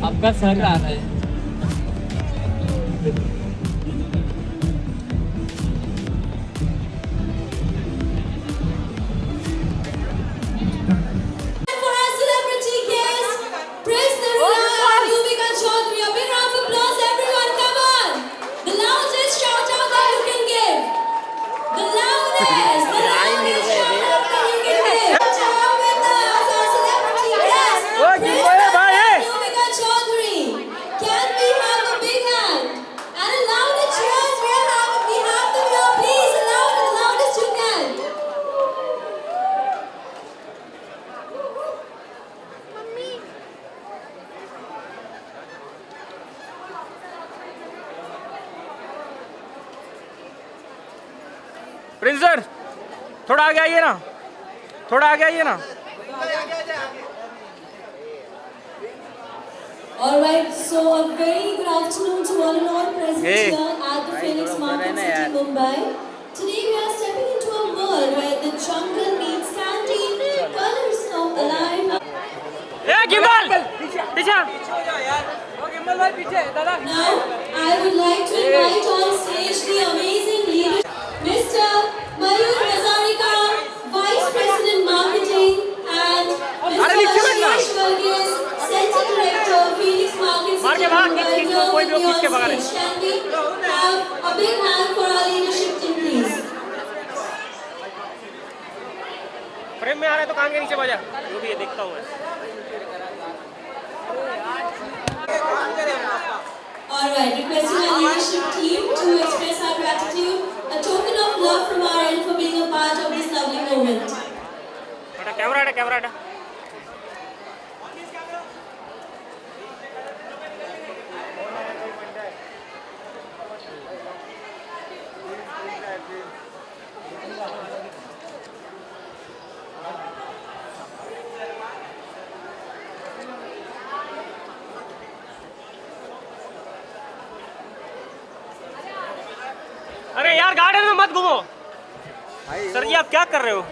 आपका सर आ रहा है। For our celebrity guest, Prince Nirala and Yuvika Chaudhary. A big round of applause, everyone. Come on. The loudest shout out that you can give. The loudest shout out that you can give. Shout with us, our celebrity guest, Prince Nirala and Yuvika Chaudhary. Can we have a big hand? And a louder cheers we have them here. Please, the loudest you can. Prince sir थोड़ा आगे आइए ना, थोड़ा आगे आइए ना। Alright, so a very good afternoon to one and all present Hey. here at the Phoenix Market City, Mumbai. Today we are stepping into a world where the jungle meets candy, colors come alive. A gimbal पीछे, ओ gimbal भाई पीछे दादा। Now, I would like to invite on stage the amazing leader, Mr. Mayur Hazarika, Vice President Marketing, and Mr. Ashish Varghese, Center Director, Phoenix Market मार के City, बाहर Mumbai. खींच Here कोई with भी me खींच के on बाहर है। stage. Can we have a big hand for our leadership team, please? Frame में आ रहा है तो कान के नीचे बजा, जो भी है देखता हूँ मैं। Alright, requesting our leadership team to express our gratitude, a token of love from our end for being a part of this lovely moment. हटा कैमरा हटा, कैमरा हटा। अरे यार गार्डन में मत घूमो। सर जी आप क्या कर रहे हो?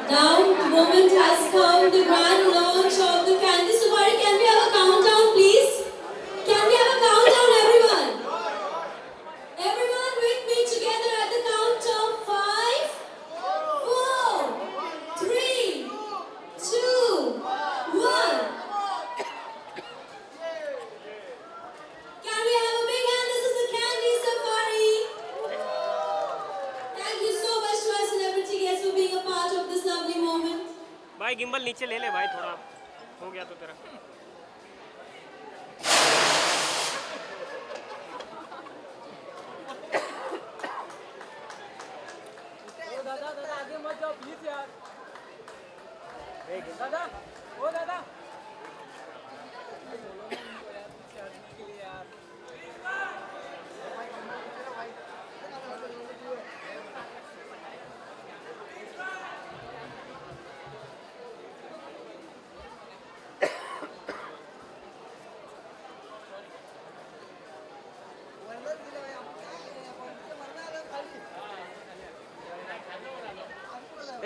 Now the moment has come, the grand launch of the Candy Safari. Can we have a countdown, please? Can we have a countdown, everyone? Everyone with me together at the count of 5, 4, 3, 2, 1. Can we have a big hand? This is the Candy Safari. Thank you so much to our celebrity guests for being a part of this lovely moment. भाई gimbal नीचे ले ले भाई, थोड़ा हो गया तो तेरा। दादा दादा आगे मत जाओ प्लीज यार। दादा ओ दादा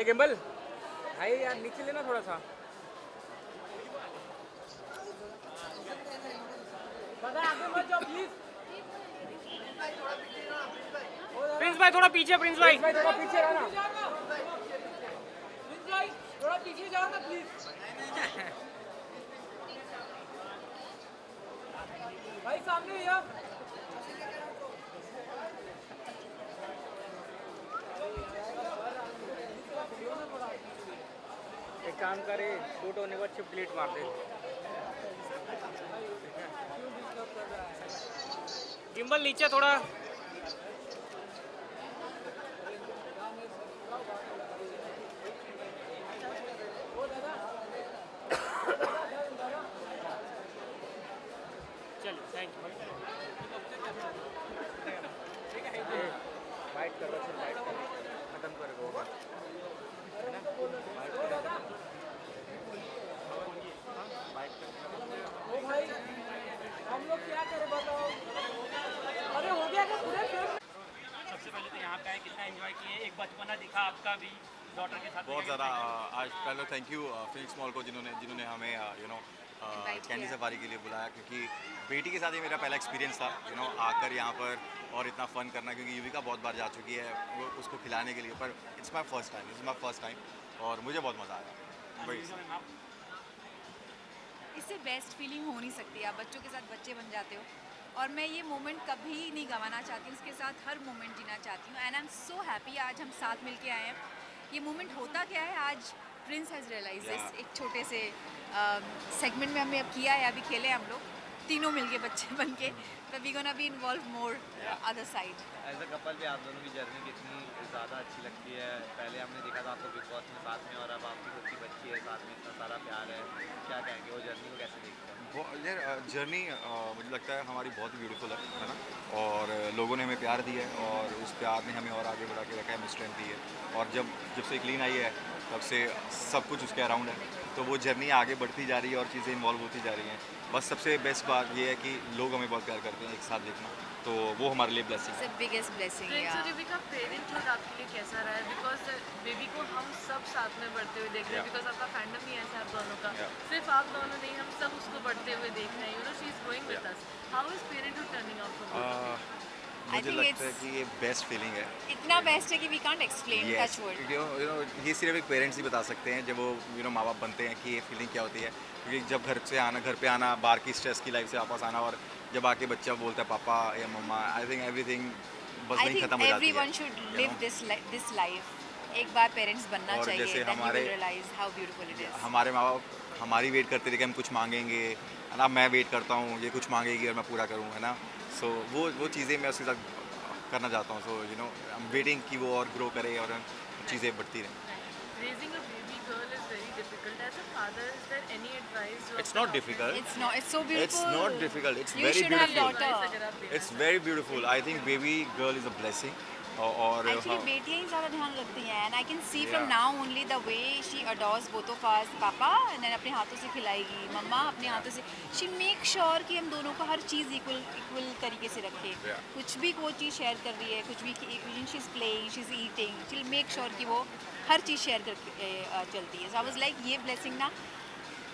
ए गिम्बल भाई यार नीचे लेना थोड़ा सा। दादा आगे मत जाओ प्लीज। प्रिंस भाई थोड़ा पीछे, प्रिंस भाई थोड़ा पीछे रहना। प्रिंस भाई थोड़ा पीछे जाओ ना प्लीज। भाई सामने भैया। एक काम करे, शूट होने के बाद शिफ्ट डिलीट मार दे। गिम्बल नीचे थोड़ा। सबसे पहले तो यहाँ पे आए, कितना एंजॉय किए, एक बचपना दिखा आपका भी डॉटर के साथ। बहुत ज़्यादा आज पहले थैंक यू फिनिक्स मॉल को जिन्होंने हमें कैंडी सफारी के लिए बुलाया, क्योंकि बेटी के साथ ही मेरा पहला एक्सपीरियंस था आकर यहाँ पर और इतना फ़न करना, क्योंकि युविका बहुत बार जा चुकी है वो उसको खिलाने के लिए, पर इट्स माई फर्स्ट टाइम और मुझे बहुत मज़ा आया वही। इससे बेस्ट फीलिंग हो नहीं सकती। आप बच्चों के साथ बच्चे बन जाते हो और मैं ये मोमेंट कभी नहीं गंवाना चाहती हूँ, उसके साथ हर मोमेंट जीना चाहती हूँ। And I am so happy आज हम साथ मिलके आए हैं। ये मोमेंट होता क्या है, आज प्रिंस हैज़ रियलाइज दिस। एक छोटे से सेगमेंट में हमने अब किया है, अभी खेले हम लोग तीनों मिलके बच्चे बन के, but we gonna be involve more other side. As a couple भी आप दोनों की जर्नी कितनी ज़्यादा अच्छी लगती है। पहले हमने देखा था आपको बिग बॉस में साथ में, और अब आपकी खुद की बच्ची है साथ में, इतना सारा प्यार है, क्या कहेंगे वो जर्नी को कैसे देखते हैं? यार जर्नी मुझे लगता है हमारी बहुत ब्यूटीफुल है ना, और लोगों ने हमें प्यार दिया है और उस प्यार ने हमें और आगे बढ़ा के रखा है, हमें स्ट्रेंथ दी है, और जब से क्लीन आई है तब से सब कुछ उसके अराउंड है, तो वो जर्नी आगे बढ़ती जा रही है और चीज़ें इन्वॉल्व होती जा रही हैं। बस सबसे बेस्ट बात ये है कि लोग हमें बहुत प्यार करते हैं, एक साथ देखना, तो वो हमारे लिए ब्लेसिंग है। Biggest blessing. प्रिंस और युविका पेरेंटहुड आपके लिए कैसा रहा है? बिकॉज बेबी को हम सब साथ में बढ़ते हुए देख रहे हैं, बिकॉज आपका फैंडम ही ऐसा है आप दोनों का, सिर्फ आप दोनों नहीं, हम सब उसको बढ़ते हुए देख रहे हैं। She is growing with us. How is parenthood turning out for? मुझे लगता है कि ये बेस्ट फीलिंग है, इतना बेस्ट है कि we can't explain. Touch wood ये सिर्फ एक पेरेंट्स ही बता सकते हैं जब वो माँ बाप बनते हैं कि ये फीलिंग क्या होती है, क्योंकि जब घर पे आना, बाहर की स्ट्रेस की लाइफ से वापस आना, और जब आके बच्चा बोलता है पापा या मम्मा, आई थिंक एवरीथिंग बस आई वहीं थिंक खत्म हो जाती है। Everyone should live this life. एक बार पेरेंट्स बनना और चाहिए, जैसे then you will हमारे realize how beautiful it is। हमारे माँ बाप हमारी वेट करते थे कि हम कुछ मांगेंगे, है ना, मैं वेट करता हूँ ये कुछ मांगेगी और मैं पूरा करूँ, है ना, सो वो चीज़ें मैं उसके साथ करना चाहता हूँ। सो आई एम वेटिंग कि वो और ग्रो करे और चीज़ें बढ़ती रहें। Raising a baby girl is very difficult. As a father, is there any advice? It's not difficult. It's so beautiful। It's not difficult. It's You very should have beautiful. daughter। अगर आप It's very beautiful. I think baby girl is a blessing. और actually बेटियां ही ज़्यादा ध्यान रखती हैं, and I can see from Yeah. Now only the way she adores both of us. पापा and अपने हाथों से खिलाएगी, मम्मा अपने हाथों से। शी मेक श्योर कि हम दोनों को हर चीज़ इक्वल तरीके से रखे। Yeah. कुछ भी कोई चीज़ शेयर कर रही है, कुछ भी she is playing, she is eating, she will make sure कि वो हर चीज़ शेयर करके चलती है। सो आई वाज लाइक ये ब्लेसिंग ना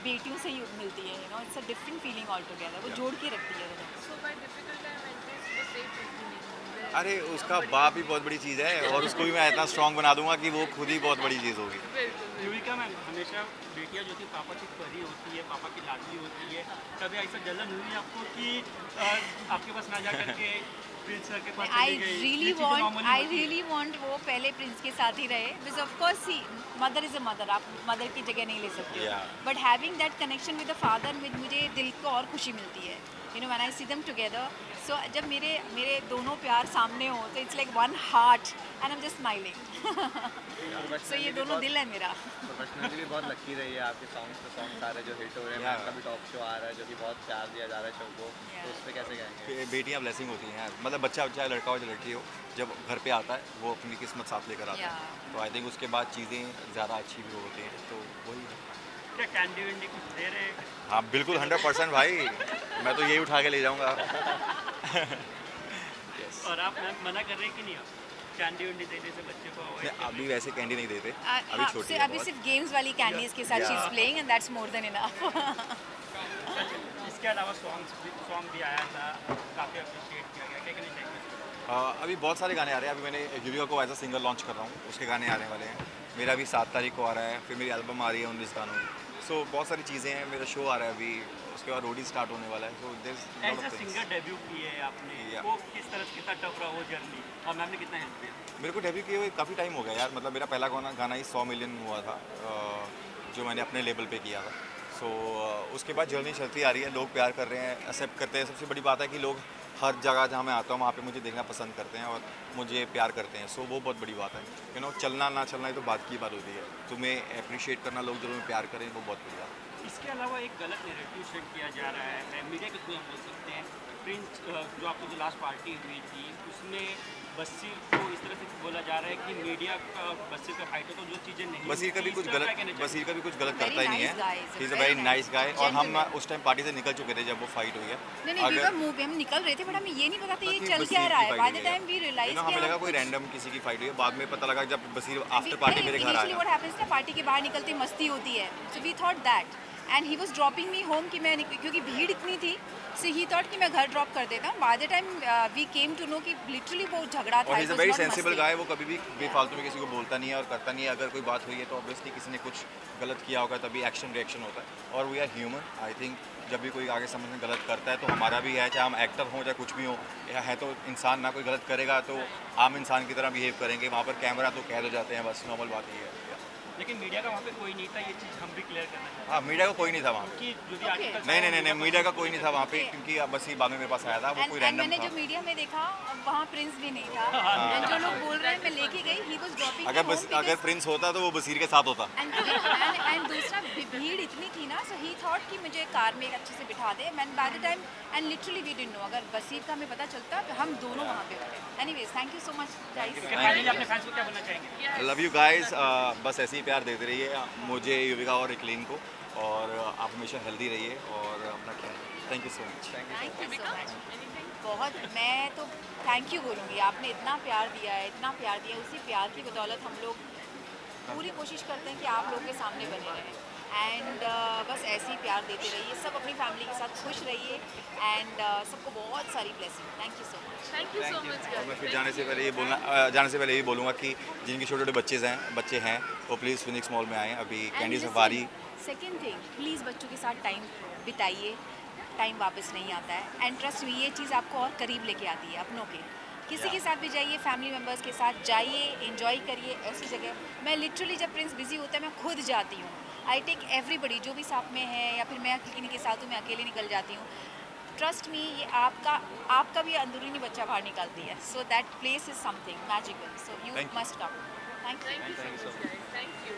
बेटियों से ही मिलती है, it's a different feeling all together. वो जोड़ के रखती है दोनों। So by difficult time entries, वो safe रहती नहीं। अरे उसका बाप ही बहुत बड़ी चीज़ है, और उसको भी मैं इतना स्ट्रॉन्ग बना दूंगा कि वो खुद ही बहुत बड़ी चीज़ होगी। बिल्कुल। युविका मैम, हमेशा बेटियां जो थी पापा की परी होती है, पापा की लाडली होती है, कभी ऐसा जलन हुई आपको कि आपके पास ना जा करके प्रिंस सर के पास आई चली गई? रियली ये चीज़ें normally होती है। वॉन्ट वो पहले प्रिंस के साथ ही रहे, बिकॉज ऑफ कोर्स ही मदर इज़ अ मदर, आप मदर की जगह नहीं ले सकते हो, Yeah. But having that connection with the father में मुझे दिल को और खुशी मिलती है, when I see them together. So जब मेरे दोनों प्यार सामने हो तो it's like one heart and I am just smiling. So ये दोनों दिल है मेरा। प्रोफेशनली भी बहुत लकी रही है, आपके सॉन्ग सारे जो हिट हो रहे हैं। Yeah. आपका भी टॉप शो आ रहा है जो कि बहुत प्यार दिया जा रहा है शो को, तो उस पर कैसे कहेंगे? बेटियां ब्लेसिंग होती हैं यार, मतलब बच्चा चाहे लड़का हो चाहे लड़की हो, जब घर पे आता है वो अपनी किस्मत साथ लेकर आता है, Yeah. तो आई थिंक उसके बाद चीज़ें ज़्यादा अच्छी भी होती हैं, तो वही है। क्या कैंडी वैंडी कुछ दे रहे हैं? हाँ बिल्कुल 100% भाई, मैं तो यही उठा के ले जाऊँगा। और आप मैम मना कर रहे हैं कि नहीं? आप कैंडी वैंडी देने से बच्चे को avoid कर अभी वैसे कैंडी नहीं देते, हाँ, अभी छोटी है अभी बहुत। सिर्फ गेम्स वाली कैंडीज के साथ she is Yeah. Playing and that's more than enough. इसके अलावा सॉन्ग भी आया था, काफ़ी अप्रिशिएट किया गया, क्या कहना चाहिए? अभी बहुत सारे गाने आ रहे हैं। अभी मैंने युविका को एज अ सिंगर लॉन्च कर रहा हूँ, उसके गाने आने वाले हैं। मेरा भी 7 तारीख को आ रहा है, फिर मेरी एल्बम आ रही है 19 गानों की। सो बहुत सारी चीज़ें हैं, मेरा शो आ रहा है अभी, उसके बाद रोडी स्टार्ट होने वाला है। So as a singer debut किए आपने, Yeah. वो किस तरह से कितना टफ रहा वो जर्नी, और मैम ने कितना हेल्प किया? मेरे को डेब्यू किए हुए काफ़ी टाइम हो गया यार, मतलब मेरा पहला गाना ही 100 मिलियन हुआ था, जो मैंने अपने लेवल पे किया था। सो उसके बाद जर्नी चलती आ रही है, लोग प्यार कर रहे हैं, एक्सेप्ट करते हैं। सबसे बड़ी बात है कि लोग हर जगह जहाँ मैं आता हूँ वहाँ पे मुझे देखना पसंद करते हैं और मुझे प्यार करते हैं। सो वो बहुत बड़ी बात है, चलना ना चलना ये तो बात की बात होती है, तुम्हें अप्रिशिएट करना, लोग जो तुम्हें प्यार करें, वो बहुत बड़ी बात है। इसके अलावा एक गलत नैरेटिव सेट किया जा रहा है मीडिया के थ्रू, हम बोल सकते हैं। प्रिंस जो आपकी जो लास्ट पार्टी हुई थी उसमें बसीर को इस तरह से बोला जा रहा है कि मीडिया का बसीर का फाइट हो तो जो चीज़ें नहीं बसीर का भी कुछ गलत करता ही नहीं nice है। guy, he's a he is a very very nice nice guy और हम gentleman. उस टाइम पार्टी से निकल चुके थे जब वो फाइट हुई है। नहीं नहीं we अगर were moving, हम निकल रहे थे बट हमें ये नहीं पता था ये कि चल बसीर क्या की रहा है। fight बाय द हुई है। टाइम वी रियलाइज हमें लगा कोई रैंडम किसी की फाइट हुई है, बाद में पता लगा जब बसीर आफ्टर पार्टी मेरे घर आया। व्हाट हैपेंस ना, पार्टी के बाहर निकलते ही मस्ती होती है, so we thought that and he was dropping me home कि मैं क्योंकि भीड़ इतनी थी, सो ही थॉट कि मैं घर ड्रॉप कर देता हूँ। By the time we came to know कि लिटरली वो झगड़ा था। और he is a very sensible guy, वो कभी भी बेफालतू में किसी को बोलता नहीं है और करता नहीं है। अगर कोई बात हुई है तो ऑब्वियसली किसी ने कुछ गलत किया होगा तभी एक्शन रिएक्शन होता है। और we are human, I think जब भी कोई आगे समझ में गलत करता है तो हमारा भी है, चाहे हम एक्टर हों चाहे कुछ भी हो, या है तो इंसान ना। कोई गलत करेगा तो आम इंसान की तरह बिहेव करेंगे। वहाँ पर कैमरा तो कह दो जाते हैं, बस नॉर्मल बात ये है। लेकिन मीडिया का वहाँ पे कोई नहीं था, ये चीज़ हम भी क्लियर करना चाहते हाँ, मीडिया का कोई नहीं था वहाँ पे। हैं कि जो भी आर्टिकल नहीं, मीडिया का कोई नहीं था वहाँ पे, क्योंकि अब बस ही बाद में मेरे पास आया था, वो कोई एंड रैंडम मैंने था। जो मीडिया में देखा वहाँ प्रिंस भी नहीं था। एंड जो लोग बोल रहे हैं मैं लेके गई, ही वाज ड्रॉपिंग अगर प्रिंस होता तो वो बसीर के साथ होता। एंड दूसरा भीड़ इतनी थी ना, सो ही थॉट कि मुझे कार में एक अच्छे से बिठा दे। Man by the time and literally we didn't know, अगर बसीर का हमें पता चलता तो हम दोनों वहाँ पे होते। Anyways thank you so much guys. Finally अपने फैंस को क्या बोलना चाहेंगे? लव यू गाइस, बस ऐसे ही प्यार देते रहिए मुझे, युविका और इकलीन को, और आप हमेशा हेल्दी रहिए और अपना ख्याल रखिए। Thank you so much. Thank you so much. बहुत, मैं तो थैंक यू बोलूँगी, आपने इतना प्यार दिया है, इतना प्यार दिया है। उसी प्यार की बदौलत हम लोग पूरी कोशिश करते हैं कि आप लोग के सामने बने रहें। एंड बस ऐसे ही प्यार देते रहिए, सब अपनी फैमिली के साथ खुश रहिए एंड सबको बहुत सारी blessing. Thank you so much. Thank you so much और मैं फिर जाने से पहले यही बोलूँगा कि जिनके छोटे छोटे बच्चे हैं वो प्लीज़ फिनिक्स मॉल में आएँ। अभी candy safari. Second thing, please बच्चों के साथ टाइम बिताइए, टाइम वापस नहीं आता है। एंड ट्रस्ट मी, ये चीज़ आपको और करीब लेके आती है अपनों के। किसी के साथ भी जाइए, फैमिली मेम्बर्स के साथ जाइए, एंजॉय करिए ऐसी जगह। मैं लिटरली जब प्रिंस बिजी होता है मैं खुद जाती हूँ। आई टेक एवरीबडी, जो भी साथ में है या फिर मैं किसी के साथ हूँ, मैं अकेले निकल जाती हूँ। ट्रस्ट मी, ये आपका भी अंदरूनी बच्चा बाहर निकालती है। So that place is something magical, so you Thank you. Must come. Thank you. Thank you so much guys, thank you.